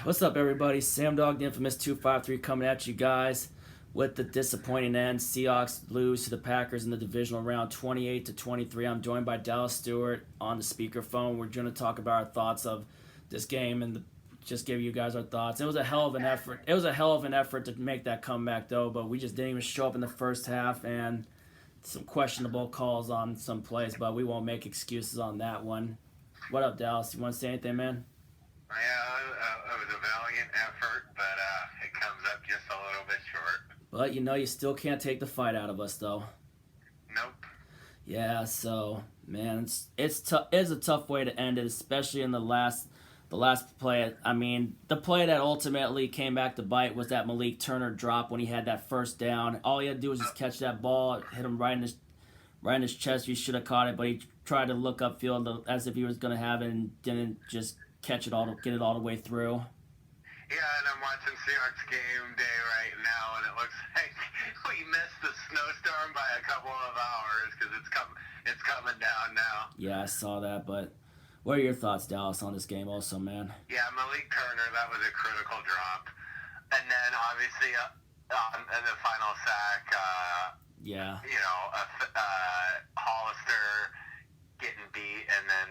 What's up, everybody? Sam Dog, the infamous 253, coming at you guys with the disappointing end. Seahawks lose to the Packers in the divisional round 28-23. I'm joined by Dallas Stewart on the speakerphone. We're going to talk about our thoughts of this game and just give you guys our thoughts. It was a hell of an effort. It was a hell of an effort to make that comeback, though, but we just didn't even show up in the first half, and some questionable calls on some plays, but we won't make excuses on that one. What up, Dallas? You want to say anything, man? Yeah, it was a valiant effort, but it comes up just a little bit short. But you still can't take the fight out of us, though. Nope. Yeah, so man, it's a tough way to end it, especially in the last play. I mean, the play that ultimately came back to bite was that Malik Turner drop when he had that first down. All he had to do was just catch that ball, hit him right in his chest. He should have caught it, but he tried to look upfield as if he was going to have it and didn't just catch it all, get it all the way through. Yeah, and I'm watching Seahawks game day right now, and it looks like we missed the snowstorm by a couple of hours because it's coming down now. Yeah, I saw that, but what are your thoughts, Dallas, on this game also, man? Yeah, Malik Turner, that was a critical drop. And then obviously in the final sack, Yeah. Hollister getting beat, and then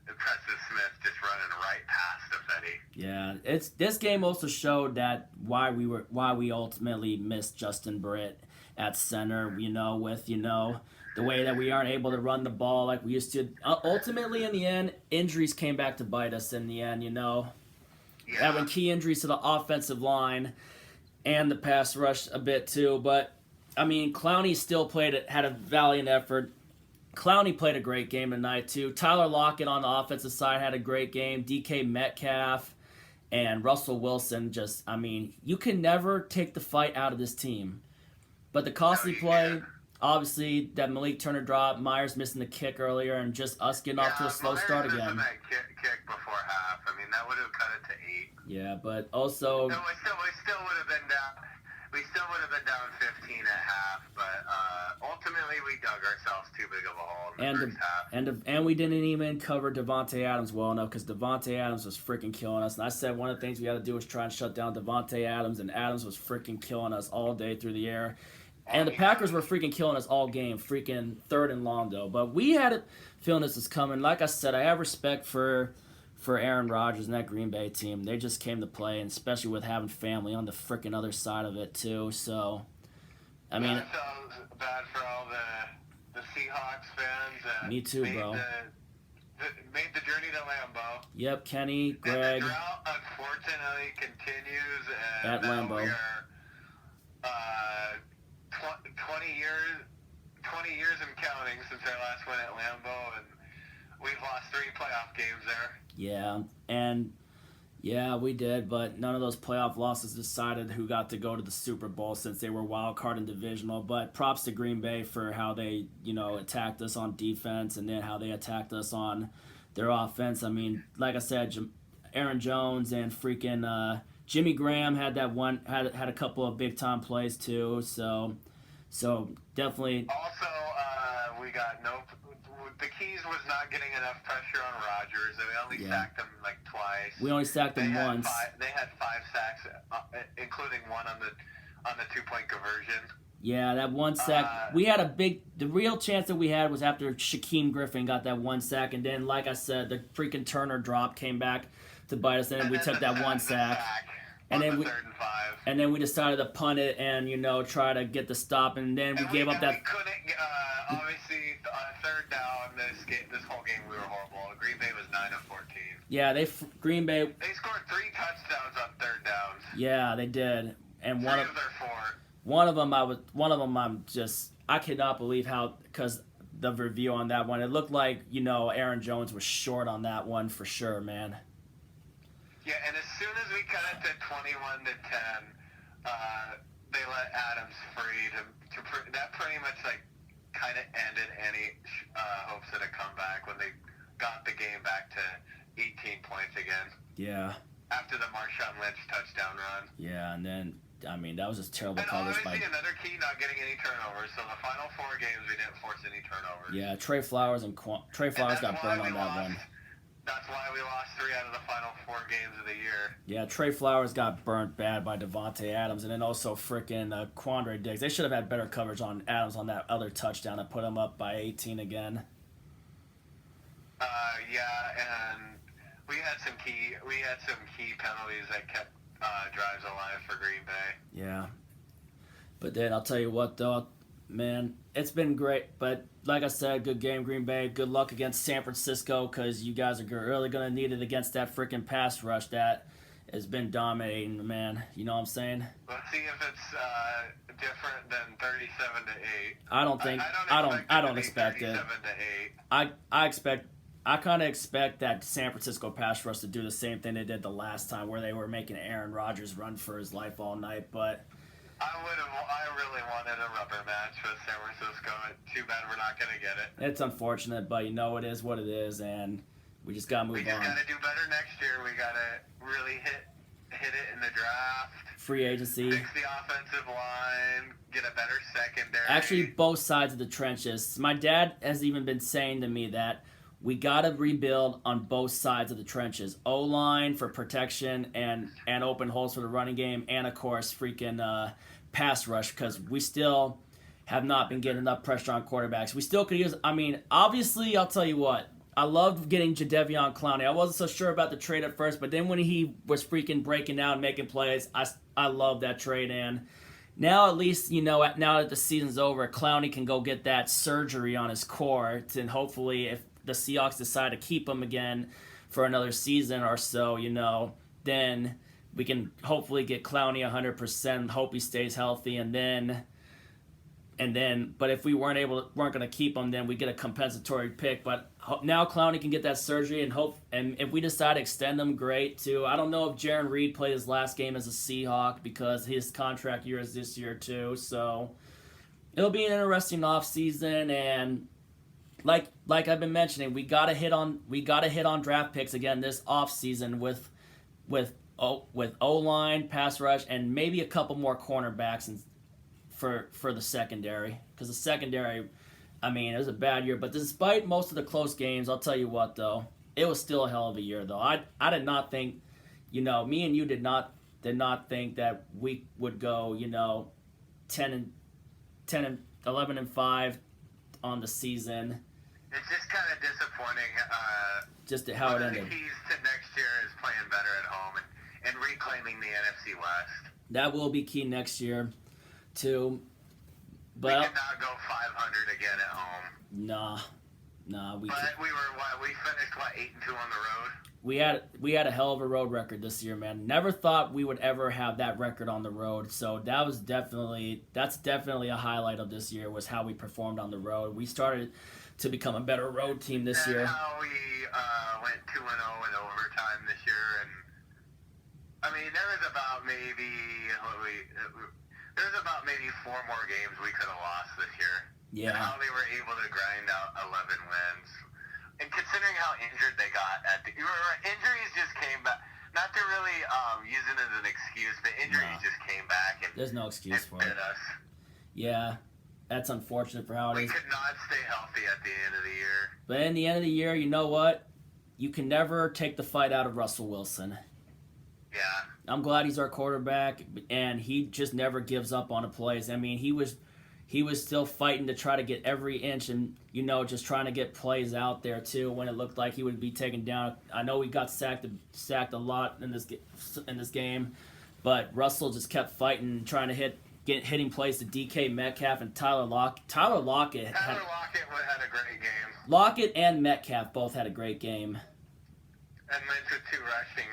Preston Smith just running right past him, Betty. Yeah, this game also showed that why we ultimately missed Justin Britt at center. With the way that we aren't able to run the ball like we used to. Ultimately, in the end, injuries came back to bite us. In the end, having key injuries to the offensive line and the pass rush a bit too. But I mean, Clowney still had a valiant effort. Clowney played a great game tonight, too. Tyler Lockett on the offensive side had a great game. DK Metcalf and Russell Wilson you can never take the fight out of this team. But the costly play, obviously, that Malik Turner drop, Myers missing the kick earlier, and just us getting off to a slow start again. That kick before half. I mean, that would have cut it to 8. Yeah, but also... No, we still would have been down. We still would have been down 15 at half, but ultimately we dug ourselves too big of a hole in the first half. And we didn't even cover Devontae Adams well enough because Devontae Adams was freaking killing us. And I said one of the things we got to do is try and shut down Devontae Adams, and Adams was freaking killing us all day through the air. And the Packers were freaking killing us all game, freaking third and long, though. But we had a feeling this was coming. Like I said, I have respect for Aaron Rodgers and that Green Bay team. They just came to play, and especially with having family on the freaking other side of it, too. So, I mean... That sounds bad for all the Seahawks fans. Me too, bro. Made the journey to Lambeau. Yep, Kenny, Greg. And the drought, unfortunately, continues. And at Lambeau. We are 20 years and counting since our last win at Lambeau, and we've lost 3 playoff games there. Yeah, we did, but none of those playoff losses decided who got to go to the Super Bowl since they were wild card and divisional. But props to Green Bay for how they, attacked us on defense and then how they attacked us on their offense. I mean, like I said, Aaron Jones and freaking Jimmy Graham had a couple of big time plays too. So definitely. Also, we got the keys was not getting enough pressure on Rodgers. We only sacked him like twice. We only sacked him once. They had 5 sacks, including one on the 2-point conversion. Yeah, that one sack. We had the real chance that we had was after Shaquem Griffin got that one sack, and then, like I said, the freaking Turner drop came back to bite us, and we took that one sack. And then 3rd and 5. And then we decided to punt it and try to get the stop, and then we gave up that. We couldn't. Obviously, 3rd down. This whole game we were horrible. Green Bay was 9 of 14. Yeah, Green Bay. They scored 3 touchdowns on 3rd downs. Yeah, they did, and 3 of their 4. One of them I cannot believe how, because the review on that one, it looked like Aaron Jones was short on that one for sure, man. Yeah, and as soon as we cut it to 21-10, they let Adams free that pretty much kind of ended any hopes at a comeback when they got the game back to 18 points again. Yeah. After the Marshawn Lynch touchdown run. Yeah, and then that was just terrible coverage by. And obviously another key, not getting any turnovers. So the final 4 games we didn't force any turnovers. Yeah, Trey Flowers got burned on that one. That's why we lost 3 out of the final 4 games of the year. Yeah, Trey Flowers got burnt bad by Devontae Adams, and then also freaking Quandre Diggs. They should have had better coverage on Adams on that other touchdown that put him up by 18 again. Yeah, and we had some key penalties that kept drives alive for Green Bay. Yeah. But then I'll tell you what, though, man, it's been great. But like I said, good game, Green Bay. Good luck against San Francisco, because you guys are really going to need it against that freaking pass rush that has been dominating, man. You know what I'm saying? Let's see if it's different than 37 to 8. I don't think. I don't expect it. 37 to 8. I kind of expect that San Francisco pass rush to do the same thing they did the last time, where they were making Aaron Rodgers run for his life all night. But I really wanted a rubber match with San Francisco. Too bad we're not going to get it. It's unfortunate, but you know it is what it is, and we just got to move on. We just got to do better next year. We got to really hit it in the draft. Free agency. Fix the offensive line. Get a better secondary. Actually, both sides of the trenches. My dad has even been saying to me that we got to rebuild on both sides of the trenches. O-line for protection and open holes for the running game, and, of course, freaking pass rush, because we still have not been getting enough pressure on quarterbacks. We still could use – I mean, obviously, I'll tell you what. I loved getting Jadeveon Clowney. I wasn't so sure about the trade at first, but then when he was freaking breaking out and making plays, I loved that trade. And now at least, you know, now that the season's over, Clowney can go get that surgery on his core, and hopefully if the Seahawks decide to keep him again for another season or so, you know, then we can hopefully get Clowney 100%, hope he stays healthy, and then but if we weren't going to keep him, then we get a compensatory pick. But now Clowney can get that surgery, and if we decide to extend him, great too. I don't know if Jaron Reed played his last game as a Seahawk, because his contract year is this year too. So it'll be an interesting offseason, and like I've been mentioning, we gotta hit on draft picks again this offseason with O-line, pass rush, and maybe a couple more cornerbacks and for the secondary, because the secondary, I mean, it was a bad year, but despite most of the close games, I'll tell you what, though, it was still a hell of a year, though. I did not think, you know, me and you did not think that we would go, you know, 11 and 5 on the season. It's just kind of disappointing. Just how it ended. One of the keys to next year is playing better at home and reclaiming the NFC West. That will be key next year, too. But we cannot go 500 again at home. Nah. But we finished 8-2 on the road. We had a hell of a road record this year, man. Never thought we would ever have that record on the road. So that's definitely a highlight of this year, was how we performed on the road. We started to become a better road team this year. How we went 2-0 in overtime this year, and I mean there was about maybe 4 more games we could have lost this year. Yeah. And how they were able to grind out 11 wins. And considering how injured they got injuries just came back. Not to really use it as an excuse, but injuries just came back and there's no excuse for it. Us. Yeah, that's unfortunate for how it is. We could not stay healthy at the end of the year. But in the end of the year, you know what? You can never take the fight out of Russell Wilson. Yeah. I'm glad he's our quarterback, and he just never gives up on the plays. I mean, he was still fighting to try to get every inch, and, you know, just trying to get plays out there too when it looked like he would be taken down. I know we got sacked a lot in this game, but Russell just kept fighting, trying to hitting plays to DK Metcalf and Tyler Lockett. Tyler Lockett had a great game. Lockett and Metcalf both had a great game. And Lynch with 2 rushing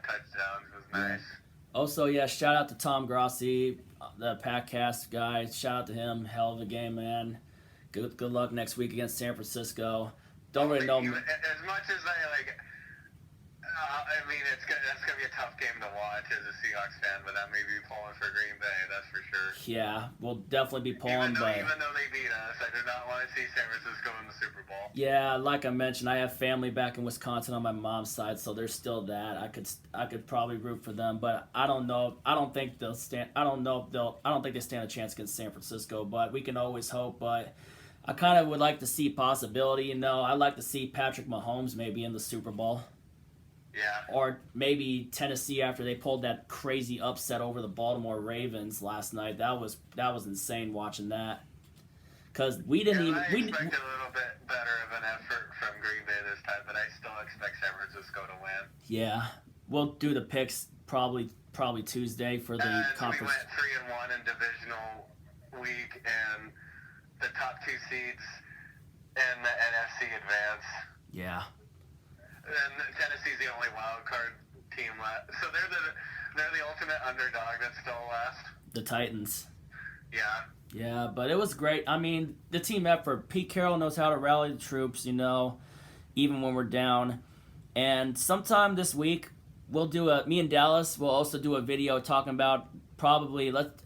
touchdowns was nice. Also, yeah, shout out to Tom Grossi, the Packcast guy. Shout out to him. Hell of a game, man. Good luck next week against San Francisco. Don't really know. As much as I mean, that's gonna be a tough game to watch as a Seahawks fan, but I may be pulling for Green Bay, that's for sure. Yeah, we'll definitely be pulling. Even though they beat us, I do not want to see San Francisco in the Super Bowl. Yeah, like I mentioned, I have family back in Wisconsin on my mom's side, so there's still that. I could probably root for them, but I don't know. I don't think they stand a chance against San Francisco, but we can always hope. But I kind of would like to see possibility. I'd like to see Patrick Mahomes maybe in the Super Bowl. Yeah. Or maybe Tennessee after they pulled that crazy upset over the Baltimore Ravens last night. That was insane watching that. Because we didn't even. I expect a little bit better of an effort from Green Bay this time, but I still expect San Francisco to win. Yeah, we'll do the picks probably Tuesday for the conference. We went 3-1 in divisional week, and the top 2 seeds in the NFC advance. Yeah. And Tennessee's the only wild card team left, so they're the ultimate underdog that's still left. The Titans. Yeah. Yeah, but it was great. I mean, the team effort. Pete Carroll knows how to rally the troops, even when we're down. And sometime this week, me and Dallas will also do a video talking about I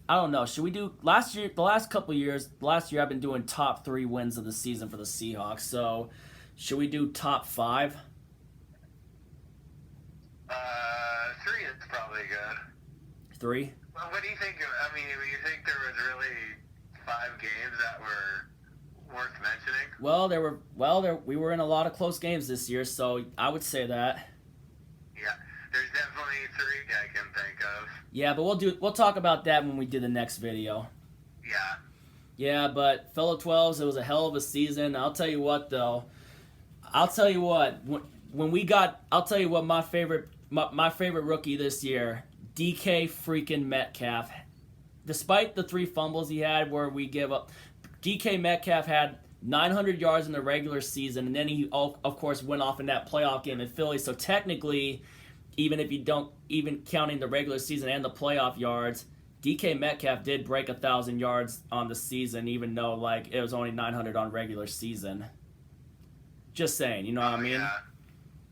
don't know, should we do, last year I've been doing top 3 wins of the season for the Seahawks. So, should we do top 5? 3 is probably good. 3? Well, what do you think? I mean, do you think there was really 5 games that were worth mentioning? Well, we were in a lot of close games this year, so I would say that. Yeah, there's definitely 3 I can think of. Yeah, but we'll talk about that when we do the next video. Yeah. Yeah, but fellow 12s, it was a hell of a season. I'll tell you what, though. I'll tell you what my favorite rookie this year, DK freaking Metcalf. Despite the 3 fumbles he had where we give up, DK Metcalf had 900 yards in the regular season, and then he, of course, went off in that playoff game in Philly. So technically, even if you don't, even counting the regular season and the playoff yards, DK Metcalf did break 1,000 yards on the season, even though it was only 900 on regular season. Just saying, you know what I mean? Yeah.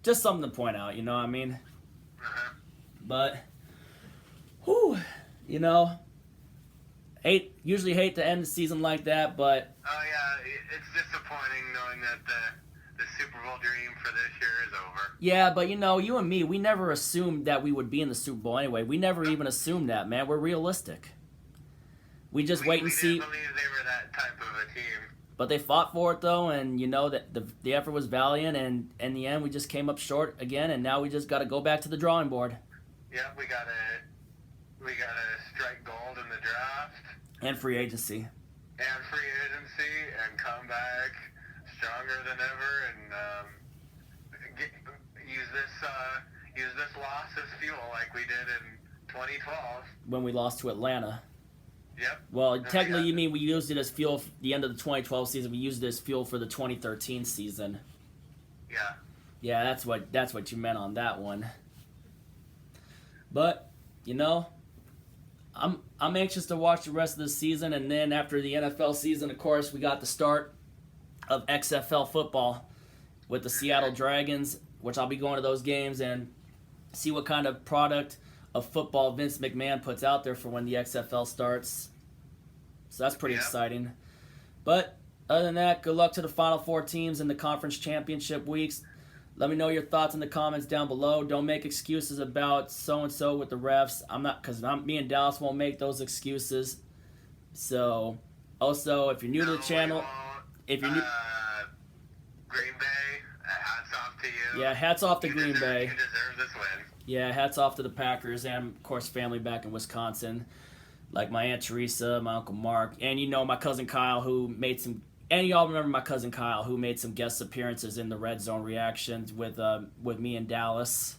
Just something to point out, you know what I mean? Uh-huh. But, usually hate to end the season like that, but... Oh, yeah, it's disappointing knowing that the Super Bowl dream for this year is over. Yeah, but, you and me, we never assumed that we would be in the Super Bowl anyway. We never even assumed that, man. We're realistic. We just wait and see. We didn't believe they were that type of a team. But they fought for it, though, and that the effort was valiant, and in the end, we just came up short again, and now we just got to go back to the drawing board. Yeah, we gotta strike gold in the draft. And free agency. And free agency, and come back stronger than ever, and use this loss as fuel like we did in 2012. When we lost to Atlanta. Yep. Well, technically, you mean we used it as fuel for the end of the 2012 season. We used it as fuel for the 2013 season. Yeah. Yeah, that's what you meant on that one. But, I'm anxious to watch the rest of the season, and then after the NFL season, of course, we got the start of XFL football with the Seattle Dragons, which I'll be going to those games and see what kind of product of football Vince McMahon puts out there for when the XFL starts. So that's pretty exciting. But other than that, good luck to the Final 4 teams in the conference championship weeks. Let me know your thoughts in the comments down below. Don't make excuses about so-and-so with the refs. Me and Dallas won't make those excuses. So, also, if you're new to the channel, Green Bay, hats off to you. Yeah, hats off to Green Bay. You deserve this win. Yeah, hats off to the Packers and, of course, family back in Wisconsin. Like my Aunt Teresa, my Uncle Mark, and my cousin Kyle who made some... And y'all remember my cousin Kyle who made some guest appearances in the Red Zone reactions with me and Dallas.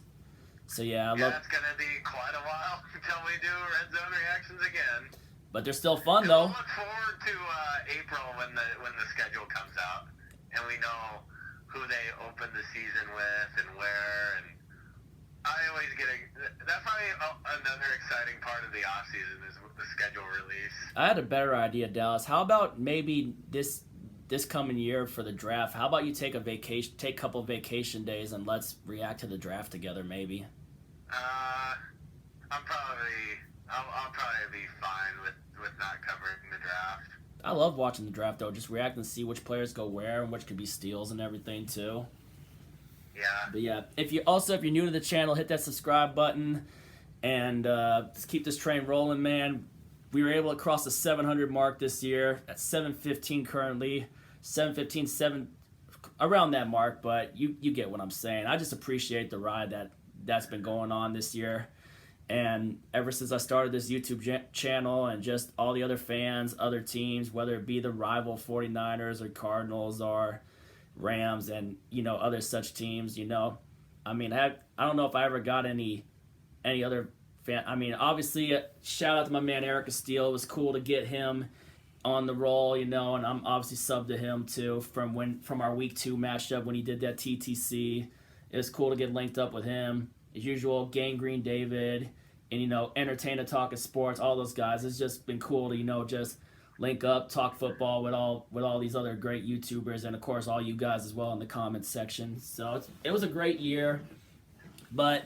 So, yeah, it's going to be quite a while until we do Red Zone reactions again. But they're still fun, though. We'll look forward to April when the schedule comes out. And we know who they open the season with and where, and I always that's probably another exciting part of the offseason is the schedule release. I had a better idea, Dallas. How about maybe this coming year for the draft? How about you take a couple vacation days and let's react to the draft together, maybe? I'll probably be fine with not covering the draft. I love watching the draft, though. Just react and see which players go where and which could be steals and everything, too. Yeah. But yeah, if you're new to the channel, hit that subscribe button and let's keep this train rolling, man. We were able to cross the 700 mark this year at 715 currently. 7:15, 7 around that mark. But you get what I'm saying. I just appreciate the ride that's been going on this year. And ever since I started this YouTube channel and just all the other fans, other teams, whether it be the rival 49ers or Cardinals or Rams and, other such teams, I mean, I don't know if I ever got any other fan. I mean, obviously, shout out to my man Eric Castillo. It was cool to get him on the roll, and I'm obviously subbed to him too from our week 2 matchup when he did that TTC. It was cool to get linked up with him. As usual, Gangrene David, and Entertainer Talking Sports, all those guys. It's just been cool to just link up, talk football with all these other great YouTubers, and of course all you guys as well in the comments section. So it was a great year, but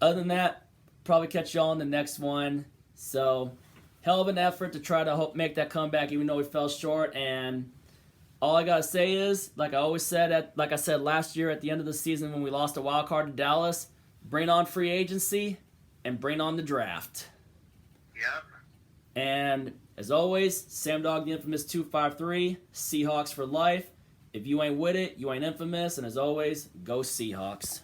other than that, probably catch y'all in the next one. So hell of an effort to try to make that comeback, even though we fell short. And all I gotta say is, like I said last year at the end of the season when we lost a wild card to Dallas, bring on free agency and bring on the draft. Yep. And as always, Sam Dog the Infamous 253, Seahawks for life. If you ain't with it, you ain't infamous. And as always, go Seahawks.